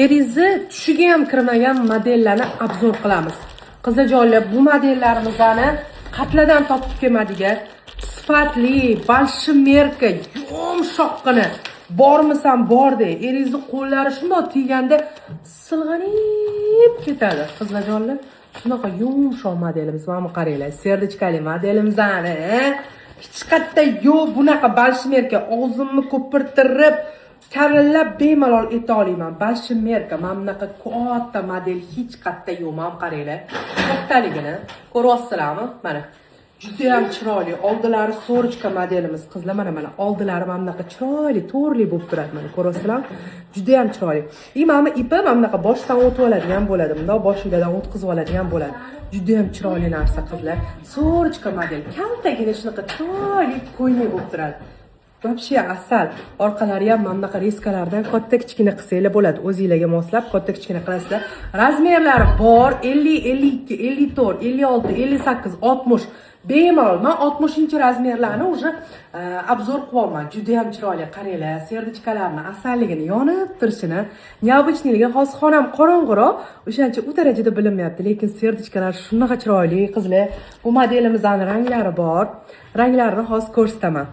Derizi tushiga ham kirmagan modellarni obzor qilamiz. Qizajonlar, bu modellarimizni qatladan topib kelmadigan sifatli, balshimerka, yumshoqqina bormisan bordi. Erizni qo'llari shunday tiyganda silg'anib ketadi. Qizajonlar, shunaqa yumshoq modelimiz. Mana qaranglar, serdichkali modelimizni hech qayerda yo'q bunaqa balshimerka. Og'zimni ko'pirtirib karillab bemalol eta olaman. Balshimerka mana bunaqa katta model hech qayerda yo'q. Mana qaranglar. Kattaligini ko'ryapsizlarmi? Mana juda ham chiroyli. Oldilari sorichka modelimiz qizlar, mana oldilari mana bunaqa chiroyli, to'rli bo'lib turadi. Mana ko'ryapsizlarmi? Juda ham chiroyli. Mana ipi mana bunaqa boshdan o'tib oladigan bo'ladi. Bunda boshingizdan o'tkazib oladigan bo'ladi. Juda ham chiroyli narsa qizlar. Sorichka model. Kaltagina shunaqa chiroyli ko'ylak bo'lib turadi. Вообще asal. Orqalari ham mana bunaqa reskalardan katta kichkina qilsanglar bo'ladi. O'zingizlarga moslab katta kichkina qilasizlar. Razmerlari bor: 50, 52, 54, 56, 58, 60. Bemalol. Men 60-razmerlarni уже obzor qilyapman. Juda ham chiroyli. Qaranglar, serdichkalarni asalligini, yonib turishini, neobычныйлigi hozir xonam qorong'uroq, o'shancha u darajada bilinmayapti, lekin serdichkalar shunaqa chiroyli qizlar. Bu modelimizning ranglari bor. Ranglarini hozir ko'rsataman.